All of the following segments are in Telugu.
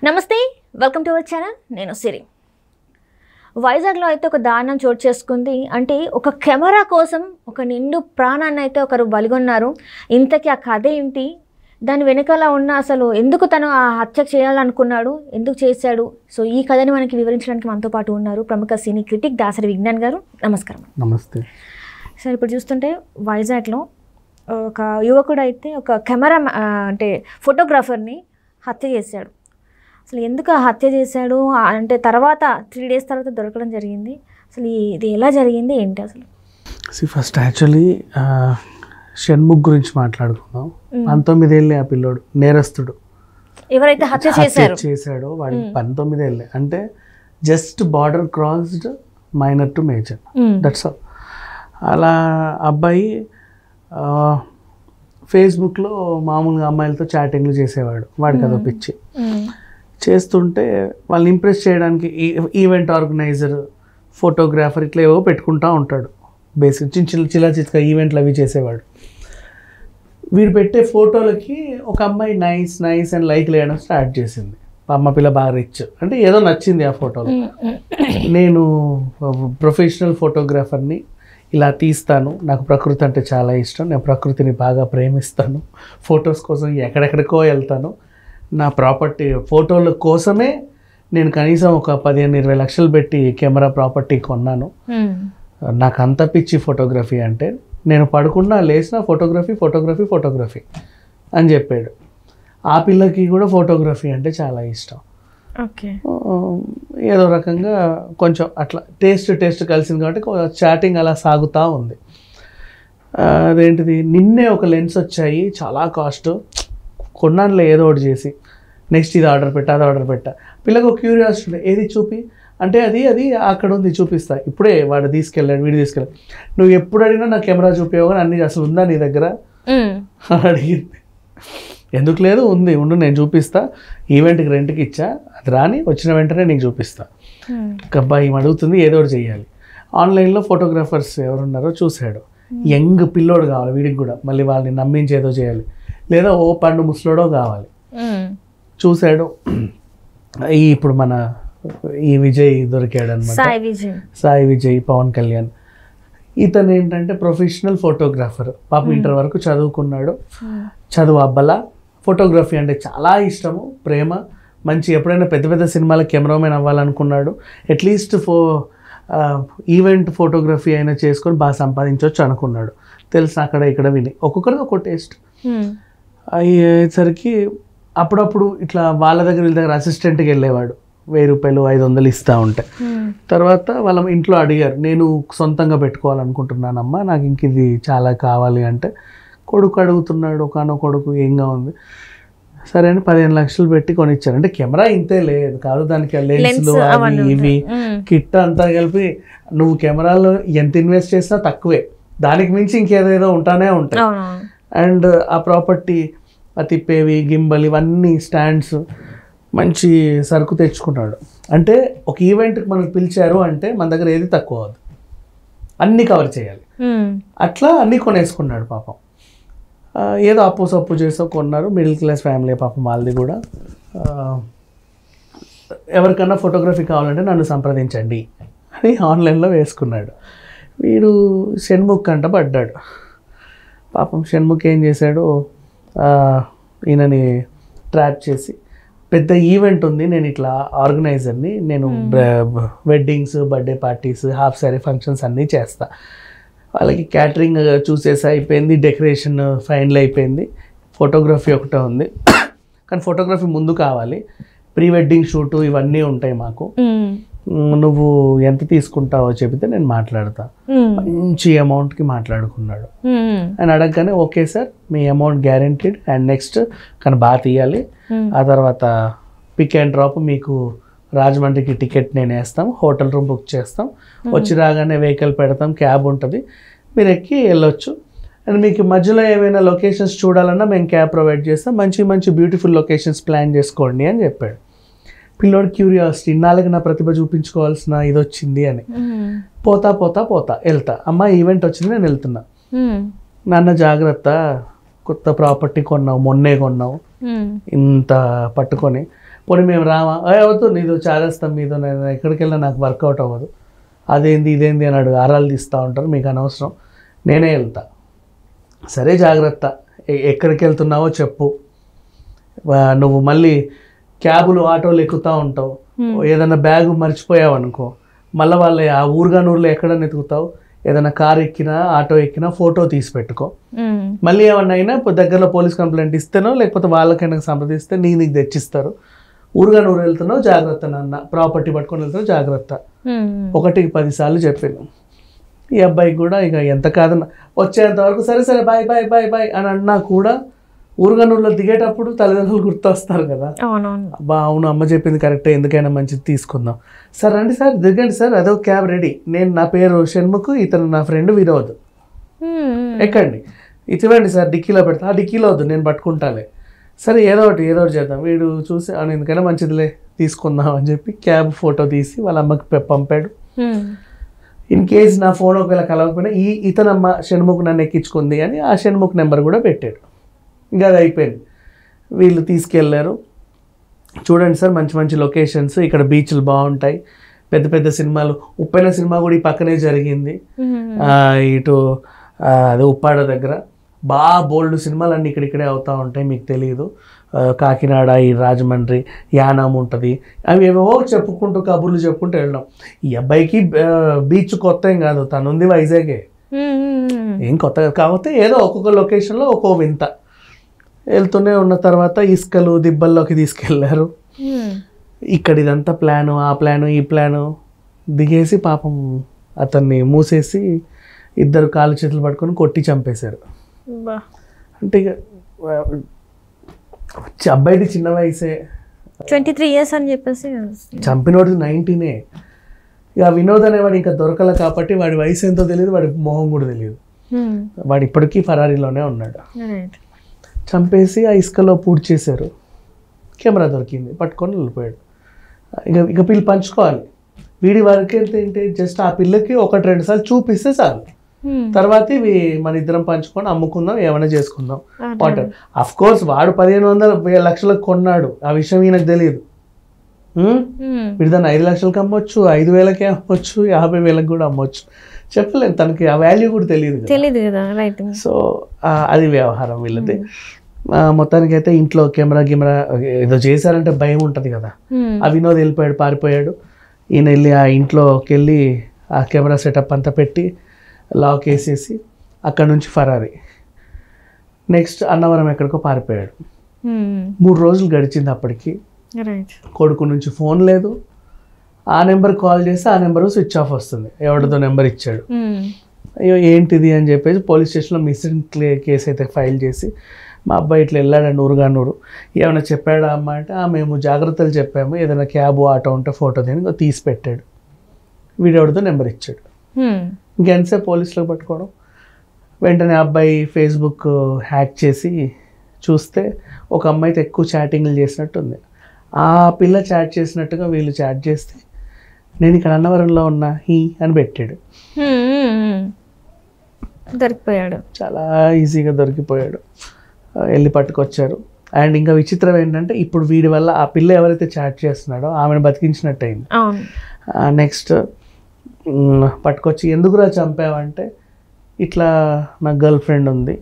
నమస్తే, వెల్కమ్ టు అవర్ ఛానల్. నేను సిరి. వైజాగ్లో అయితే ఒక దారుణం చోటు చేసుకుంది. అంటే ఒక కెమెరా కోసం ఒక నిండు ప్రాణాన్ని అయితే ఒకరు బలిగొన్నారు. ఇంతకీ ఆ కథ ఏంటి, దాని వెనకాల ఉన్న అసలు ఎందుకు తను ఆ హత్య చేయాలనుకున్నాడు, ఎందుకు చేశాడు, సో ఈ కథని మనకి వివరించడానికి మనతో పాటు ఉన్నారు ప్రముఖ సినీ క్రిటిక్ దాసరి విజ్ఞాన్ గారు. నమస్కారం. నమస్తే సార్. ఇప్పుడు చూస్తుంటే వైజాగ్లో ఒక యువకుడు అయితే ఒక కెమెరా అంటే ఫోటోగ్రాఫర్ని హత్య చేశాడు. అసలు ఎందుకు ఆ హత్య చేశాడు అంటే తర్వాత 3 days తర్వాత దొరకడం జరిగింది. అసలు ఇది ఎలా జరిగింది ఏంటి అసలు? ఫస్ట్ యాక్చువల్లీ షణ్ముఖ్ గురించి మాట్లాడుకుందాం. 19 ఏళ్ళే ఆ పిల్లోడు, నేరస్తుడు ఎవరైతే హత్య చేశాడో వాడికి 19 ఏళ్ళే. అంటే just border crossed minor to major, that's all. అలా అబ్బాయి ఫేస్బుక్లో మామూలుగా అమ్మాయిలతో చాటింగ్లు చేసేవాడు. వాడికి అదో పిచ్చి. చేస్తుంటే వాళ్ళని ఇంప్రెస్ చేయడానికి ఈవెంట్ ఆర్గనైజర్, ఫోటోగ్రాఫర్ ఇట్లా ఏవో పెట్టుకుంటూ ఉంటాడు. బేసిక్ చిన్న చిన్న ఈవెంట్లు అవి చేసేవాడు. వీడు పెట్టే ఫోటోలకి ఒక అమ్మాయి నైస్ అని లైక్ వేయడం స్టార్ట్ చేసింది. అమ్మ పిల్ల బాగా రిచ్ అంటే ఏదో నచ్చింది ఆ ఫోటోలో. నేను ప్రొఫెషనల్ ఫోటోగ్రాఫర్ని, ఇలా తీస్తాను, నాకు ప్రకృతి అంటే చాలా ఇష్టం, నేను ప్రకృతిని బాగా ప్రేమిస్తాను, ఫొటోస్ కోసం ఎక్కడెక్కడికో వెళ్తాను, నా ప్రాపర్టీ ఫోటోల కోసమే నేను కనీసం ఒక 15-20 లక్షలు పెట్టి కెమెరా ప్రాపర్టీ కొన్నాను, నాకు అంత పిచ్చి ఫోటోగ్రఫీ అంటే, నేను పడుకున్నా లేచిన ఫోటోగ్రఫీ అని చెప్పాడు. ఆ పిల్లకి కూడా ఫోటోగ్రఫీ అంటే చాలా ఇష్టం. ఏదో రకంగా కొంచెం అట్లా టేస్ట్ కలిసింది కాబట్టి చాటింగ్ అలా సాగుతూ ఉంది. అదేంటిది, నిన్నే ఒక లెన్స్ వచ్చాయి, చాలా కాస్ట్, కొన్నానులే ఏదో ఒకటి చేసి, నెక్స్ట్ ఇది ఆర్డర్ పెట్టా. పిల్లకి ఒక క్యూరియాసిటీ, ఏది చూపి అంటే అది అక్కడ ఉంది చూపిస్తా, ఇప్పుడే వాడు తీసుకెళ్ళాడు, వీడు తీసుకెళ్ళాడు, నువ్వు ఎప్పుడు అడిగినా నా కెమెరా చూపించావు కానీ అన్ని అసలు ఉందా నీ దగ్గర అడిగింది. ఎందుకు లేదు, ఉండు నేను చూపిస్తా, ఈవెంట్కి రెంట్కి ఇచ్చా, అది రాని వచ్చిన వెంటనే నీకు చూపిస్తా. అబ్బాయి అడుగుతుంది, ఏదో ఒకటి చేయాలి. ఆన్లైన్లో ఫోటోగ్రాఫర్స్ ఎవరున్నారో చూశాడు. యంగ్ పిల్లోడు కావాలి వీడికి కూడా, మళ్ళీ వాళ్ళని నమ్మించి ఏదో చేయాలి, లేదా ఓ పండు ముసలోడో కావాలి. చూశాడు. ఇప్పుడు మన ఈ విజయ్ దొరికాడు అనమాట, సాయి విజయ్, పవన్ కళ్యాణ్. ఇతను ఏంటంటే ప్రొఫెషనల్ ఫోటోగ్రాఫర్. పాపం ఇంటర్ వరకు చదువుకున్నాడు, చదువు అబ్బలా, ఫోటోగ్రఫీ అంటే చాలా ఇష్టము, ప్రేమ, మంచి. ఎప్పుడైనా పెద్ద సినిమాల కెమెరామెన్ అవ్వాలనుకున్నాడు. అట్లీస్ట్ ఈవెంట్ ఫోటోగ్రఫీ అయినా చేసుకొని బాగా సంపాదించవచ్చు అనుకున్నాడు. తెలిసిన అక్కడ ఇక్కడ విని ఒక్కొక్కరికి ఒక్కో టేస్ట్ అయ్యేసరికి అప్పుడప్పుడు ఇట్లా వాళ్ళ దగ్గర అసిస్టెంట్కి వెళ్ళేవాడు. 1000 రూపాయలు 500 ఇస్తూ ఉంటాయి. తర్వాత వాళ్ళ ఇంట్లో అడిగారు, నేను సొంతంగా పెట్టుకోవాలనుకుంటున్నానమ్మా, నాకు ఇంక ఇది చాలా కావాలి అంటే, కొడుకు అడుగుతున్నాడు, ఒకనో కొడుకు ఏంగా ఉంది, సరే అని 15 లక్షలు పెట్టి కొనిచ్చారు. అంటే కెమెరా ఇంతే లేదు కాదు, దానికి లెన్స్లు అవి ఇవి కిట్ అంతా కలిపి నువ్వు కెమెరాలో ఎంత ఇన్వెస్ట్ చేసినా తక్కువే, దానికి మించి ఇంకేదేదో ఉంటానే ఉంటాయి. అండ్ ఆ ప్రాపర్టీ తిప్పేవి, గింబల్, ఇవన్నీ స్టాండ్స్, మంచి సరుకు తెచ్చుకున్నాడు. అంటే ఒక ఈవెంట్కి మనకు పిలిచారు అంటే మన దగ్గర ఏది తక్కువ అవద్దు, అన్నీ కవర్ చేయాలి. అట్లా అన్నీ కొనేసుకున్నాడు పాపం. ఏదో అప్పు చేసో కొన్నారు. మిడిల్ క్లాస్ ఫ్యామిలీ పాపం వాళ్ళది కూడా. ఎవరికన్నా ఫోటోగ్రఫీ కావాలంటే నన్ను సంప్రదించండి అని ఆన్లైన్లో వేసుకున్నాడు. వీడు షణ్ముఖ్ కంట పడ్డాడు. పాపం షణ్ముఖ్ ఏం చేశాడు, ఈయనని ట్రాప్ చేసి, పెద్ద ఈవెంట్ ఉంది, నేను ఇట్లా ఆర్గనైజర్ని, నేను weddings, birthday parties, half sorry functions అన్నీ చేస్తా, వాళ్ళకి క్యాటరింగ్ చూసేసి అయిపోయింది, డెకరేషన్ ఫైనల్ అయిపోయింది, ఫోటోగ్రఫీ ఒకటే ఉంది. కానీ ఫోటోగ్రఫీ ముందు కావాలి, ప్రీ వెడ్డింగ్ షూటు ఇవన్నీ ఉంటాయి మాకు, నువ్వు ఎంత తీసుకుంటావో చెబితే నేను మాట్లాడతా. మంచి అమౌంట్కి మాట్లాడుకున్నాడు. ఆయన అడగగానే okay sir, me amount guaranteed, and next కానీ బాగా తీయాలి, ఆ తర్వాత పిక్ అండ్ డ్రాప్, మీకు రాజమండ్రికి టికెట్ నేను వేస్తాం, హోటల్ రూమ్ బుక్ చేస్తాం, వచ్చి రాగానే వెహికల్ పెడతాం, క్యాబ్ ఉంటుంది, మీరు ఎక్కి వెళ్ళొచ్చు, అండ్ మీకు మధ్యలో ఏమైనా లొకేషన్స్ చూడాలన్నా మేము క్యాబ్ ప్రొవైడ్ చేస్తాం, మంచి బ్యూటిఫుల్ లొకేషన్స్ ప్లాన్ చేసుకోండి అని చెప్పాడు. పిల్లోడు క్యూరియాసిటీ, ఇన్నాళ్ళకి నా ప్రతిభ చూపించుకోవాల్సిన ఇది వచ్చింది అని. పోతా వెళ్తా, అమ్మ ఈవెంట్ వచ్చింది నేను వెళ్తున్నా, నాన్న జాగ్రత్త, కొత్త ప్రాపర్టీ కొన్నావు, మొన్నే కొన్నావు, ఇంత పట్టుకొని పోనీ మేము రామా అవద్దు నీదో చాలేస్తాం మీదో నేను ఎక్కడికి వెళ్ళినా నాకు వర్కౌట్ అవ్వదు, అదేంది ఇదేంది అని అడుగు ఆరాలు తీస్తూ ఉంటారు, మీకు అనవసరం, నేనే వెళ్తా. సరే జాగ్రత్త, ఎక్కడికి వెళ్తున్నావో చెప్పు, నువ్వు మళ్ళీ క్యాబులు ఆటోలు ఎక్కుతూ ఉంటావు, ఏదైనా బ్యాగు మర్చిపోయావు అనుకో మళ్ళీ వాళ్ళు ఆ ఊరుగానూరులో ఎక్కడ ఎతుకుతావు, ఏదైనా కార్ ఎక్కినా ఆటో ఎక్కినా ఫోటో తీసి పెట్టుకో, మళ్ళీ ఏమన్నా అయినా దగ్గరలో పోలీస్ కంప్లైంట్ ఇస్తేనో లేకపోతే వాళ్ళకైనా సంప్రదిస్తే నీకు తెచ్చిస్తారు. ఊరుగానూరు వెళ్తున్నావు జాగ్రత్త నాన్న, ప్రాపర్టీ పట్టుకొని వెళ్తున్నావు జాగ్రత్త. 1కి 10 సార్లు చెప్పాను. ఈ అబ్బాయికి కూడా ఇక ఎంత కాదన్నా వచ్చేంత వరకు సరే సరే బాయ్ బాయ్ బాయ్ బాయ్ అని అన్నా కూడా ఊరుగానూరులో దిగేటప్పుడు తల్లిదండ్రులు గుర్తొస్తారు కదా, అబ్బా అవును అమ్మ చెప్పింది కరెక్టే, ఎందుకైనా మంచిది తీసుకుందాం, సార్ రండి సార్ దిగండి సార్, అదో క్యాబ్ రెడీ, నేను నా పేరు షణ్ముఖ్, ఇతను నా ఫ్రెండ్ వినోద్, ఎక్కండి, ఇచ్చివ్వండి సార్ డిక్కీలో పెడతా, ఆ డిక్కీలో వద్దు నేను పట్టుకుంటాలే, సరే ఏదో ఒకటి చేద్దాం, వీడు చూసి అవును ఎందుకైనా మంచిదిలే తీసుకుందాం అని చెప్పి క్యాబ్ ఫోటో తీసి వాళ్ళ అమ్మకి పంపాడు. ఇన్ కేస్ నా ఫోన్ ఒకవేళ కలవకపోయినా ఇతనమ్మ షణ్ముఖ్ నన్ను ఎక్కించుకుంది అని ఆ షణ్ముఖ్ నెంబర్ కూడా పెట్టాడు. ఇంకా అది అయిపోయింది. వీళ్ళు తీసుకెళ్ళారు. చూడండి సార్ మంచి మంచి లొకేషన్స్, ఇక్కడ బీచ్లు బాగుంటాయి, పెద్ద పెద్ద సినిమాలు, ఉప్పెన సినిమా కూడా ఈ పక్కనే జరిగింది, ఇటు అదే ఉప్పాడ దగ్గర బాగా బోల్డ్ సినిమాలు అన్నీ ఇక్కడిక్కడే అవుతూ ఉంటాయి, మీకు తెలియదు. కాకినాడ, ఈ రాజమండ్రి, యానాం ఉంటుంది, అవి ఏవేవో చెప్పుకుంటూ కబుర్లు చెప్పుకుంటూ వెళ్ళడం. ఈ అబ్బాయికి బీచ్ కొత్త ఏం కాదు, తను ఉంది వైజాగే, ఏం కొత్త కాకపోతే ఏదో ఒక్కొక్క లొకేషన్లో ఒక్కో వింత. వెళ్తూనే ఉన్న తర్వాత ఇసుకలు దిబ్బల్లోకి తీసుకెళ్లారు. ఇక్కడ ఇదంతా ప్లాను, ఆ ప్లాను ఈ ప్లాను, దిగేసి పాపం అతన్ని మూసేసి 2 కాళ్ళు చేతులు పట్టుకొని కొట్టి చంపేశారు. అంటే ఇక అబ్బాయిది చిన్న వయసే, 23 years అని చెప్పేసి, చంపినోడిది 19. ఇక వినోద్ అనేవాడు ఇంకా దొరకల కాబట్టి వాడి వయసు ఎంతో తెలియదు, వాడి మొహం కూడా తెలియదు, వాడు ఇప్పటికీ ఫరారీలోనే ఉన్నాడు. చంపేసి ఆ ఇసుకలో పూర్తి చేశారు. కెమెరా దొరికింది, పట్టుకొని వెళ్ళిపోయాడు. ఇక పిల్లి పంచుకోవాలి. వీడి వరకు ఏంటి జస్ట్ ఆ పిల్లకి 1-2 సార్లు చూపిస్తే చాలు, తర్వాత ఇవి మన ఇద్దరం పంచుకొని అమ్ముకుందాం, ఏమైనా చేసుకుందాం వాటర్. అఫ్ కోర్స్ వాడు 1500 లక్షలకు కొన్నాడు, ఆ విషయం ఈయనకు తెలియదు. వీడు దాన్ని 5 లక్షలకు అమ్మొచ్చు, 5000కే అమ్మొచ్చు, 50,000కి కూడా అమ్మొచ్చు, చెప్పలేము, తనకి ఆ వాల్యూ కూడా తెలియదు కదా. సో అది వ్యవహారం వీళ్ళది. మొత్తానికి అయితే ఇంట్లో కెమెరా ఏదో చేశారంటే భయం ఉంటుంది కదా, ఆ వినోద్ వెళ్ళిపోయాడు, పారిపోయాడు. ఈయన వెళ్ళి ఆ ఇంట్లోకి వెళ్ళి ఆ కెమెరా సెటప్ అంతా పెట్టి లాక్ వేసేసి అక్కడ నుంచి ఫరారీ. నెక్స్ట్ అన్నవరం ఎక్కడికో పారిపోయాడు. 3 రోజులు గడిచింది. అప్పటికి కొడుకు నుంచి ఫోన్ లేదు. ఆ నెంబర్ కాల్ చేస్తే ఆ నెంబర్ స్విచ్ ఆఫ్ వస్తుంది, ఎవరిదో నెంబర్ ఇచ్చాడు. అయ్యో ఏంటిది అని చెప్పేసి పోలీస్ స్టేషన్లో మిస్సింగ్ కేసు అయితే ఫైల్ చేసి, మా అబ్బాయి ఇట్లా వెళ్ళాడండి ఊరుగానూరు, ఏమైనా చెప్పాడా అమ్మ అంటే మేము జాగ్రత్తలు చెప్పాము, ఏదైనా క్యాబ్ ఆటో ఉంటే ఫోటో తీని తీసి పెట్టాడు, వీడియోడితో నెంబర్ ఇచ్చాడు. ఇంకెంతసేపు పోలీసులకు పట్టుకోవడం. వెంటనే అబ్బాయి ఫేస్బుక్ హ్యాక్ చేసి చూస్తే ఒక అమ్మాయితో ఎక్కువ చాటింగ్లు చేసినట్టు ఉంది. ఆ పిల్ల చాట్ చేసినట్టుగా వీళ్ళు చాట్ చేస్తే నేను ఇక్కడ అన్నవరంలో ఉన్నా అని పెట్టాడు. దొరికిపోయాడు, చాలా ఈజీగా దొరికిపోయాడు. వెళ్ళి పట్టుకొచ్చారు. అండ్ ఇంకా విచిత్రం ఏంటంటే ఇప్పుడు వీడి వల్ల ఆ పిల్ల ఎవరైతే చాట్ చేస్తున్నాడో ఆమెను బతికించినట్టు అయింది. నెక్స్ట్ పట్టుకొచ్చి ఎందుకురా చంపావంటే, ఇట్లా నా గర్ల్ ఫ్రెండ్ ఉంది,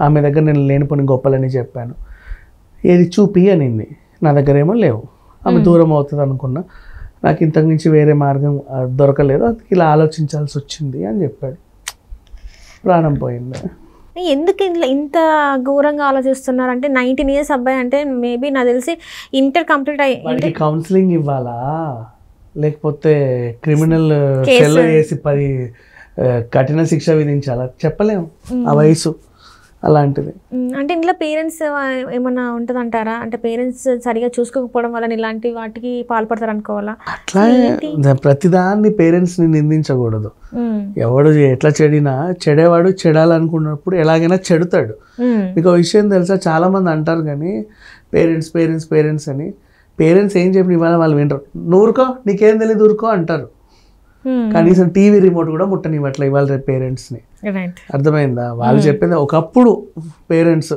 ఆమె దగ్గర నేను లేనిపోని గొప్పలని చెప్పాను, ఏది చూపి అనింది, నా దగ్గర ఏమో లేవు, ఆమె దూరం అవుతుంది అనుకున్నా, నాకు ఇంతకు మించి వేరే మార్గం దొరకలేదు, ఇలా ఆలోచించాల్సి వచ్చింది అని చెప్పాడు. ప్రాణం పోయింది. ఎందుకు ఇంత ఘోరంగా ఆలోచిస్తున్నారు అంటే, 19 years అబ్బాయి అంటే మేబీ నాకు తెలిసి ఇంటర్ కంప్లీట్ అయ్యి కౌన్సిలింగ్ ఇవ్వాలా, లేకపోతే క్రిమినల్ సెల్లో వేసి 10 కఠిన శిక్ష విధించాలా, చెప్పలేము, ఆ వయసు అలాంటిది. అంటే ఇంట్లో పేరెంట్స్ ఏమన్నా ఉంటుంది అంటారా? అంటే పేరెంట్స్ సరిగా చూసుకోకపోవడం వల్ల ఇలాంటి వాటికి పాల్పడతారు అనుకోవాలా? అట్లా ప్రతిదాన్ని పేరెంట్స్ని నిందించకూడదు. ఎవడు ఎట్లా చెడేవాడు చెడాలనుకున్నప్పుడు ఎలాగైనా చెడుతాడు. మీకు విషయం తెలుసా, చాలా మంది అంటారు కానీ పేరెంట్స్ అని. పేరెంట్స్ ఏం చెప్పిన ఇవాళ వాళ్ళు వింటారు, నువ్వురుకో నీకేం తెలియదు ఊరుకో అంటారు. కనీసం టీవీ రిమోట్ కూడా ముట్టనివ్వట్లే ఇవాళ రేపు పేరెంట్స్ని. అర్థమైందా? వాళ్ళు చెప్పింది ఒకప్పుడు పేరెంట్స్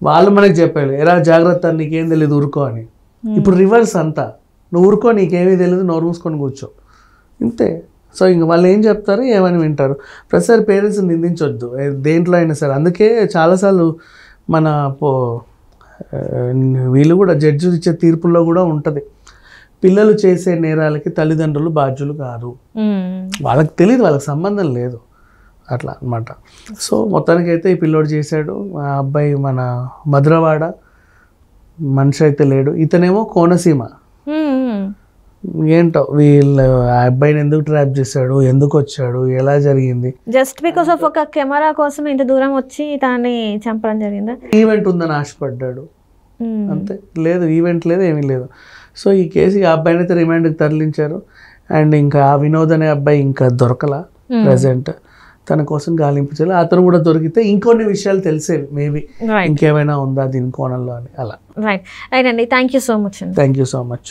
వాళ్ళు మనకి చెప్పారు, ఎరా జాగ్రత్త నీకేం తెలియదు ఊరుకో అని. ఇప్పుడు రివర్స్ అంతా, నువ్వు ఊరుకో, నీకేమీ తెలియదు, నోరు మూసుకొని కూర్చో, ఇంతే. సో ఇంక వాళ్ళు ఏం చెప్తారు, ఏమని వింటారు. ప్రతిసారి పేరెంట్స్ నిందించొద్దు దేంట్లో అయినా సరే. అందుకే చాలాసార్లు మన వీళ్ళు కూడా జడ్జి ఇచ్చే తీర్పుల్లో కూడా ఉంటుంది, పిల్లలు చేసే నేరాలకి తల్లిదండ్రులు బాధ్యులు కాదు. వాళ్ళకి తెలియదు, వాళ్ళకి సంబంధం లేదు, అట్లా అనమాట. సో మొత్తానికైతే ఈ పిల్లోడు చేశాడు. ఆ అబ్బాయి మన మధురవాడ మనిషి అయితే లేడు, ఇతనేమో కోనసీమ. ఏంటో వీళ్ళు ఆ అబ్బాయిని ఎందుకు ట్రాప్ చేశాడు, ఎందుకు వచ్చాడు, ఎలా జరిగింది, జస్ట్ బికాస్ ఆఫ్ ఒక కెమెరా కోసం ఇంత దూరం వచ్చి తనని చంపడం జరిగిందా? ఈవెంట్ ఉందని ఆశపడ్డాడు అంతే, లేదు ఈవెంట్ లేదు, ఏమీ లేదు. సో ఈ కేసు ఆ అబ్బాయిని అయితే రిమాండ్కి తరలించారు. అండ్ ఇంకా ఆ వినోద్ అనే అబ్బాయి ఇంకా దొరకలా ప్రజెంట్, తన కోసం గాలింపు చేయాలి. అతను కూడా దొరికితే ఇంకొన్ని విషయాలు తెలిసేవి, మేబీ ఇంకేమైనా ఉందా దీని కోణంలో అని. అలా రైట్ రైట్ అండి, thank you so much. Thank you so much.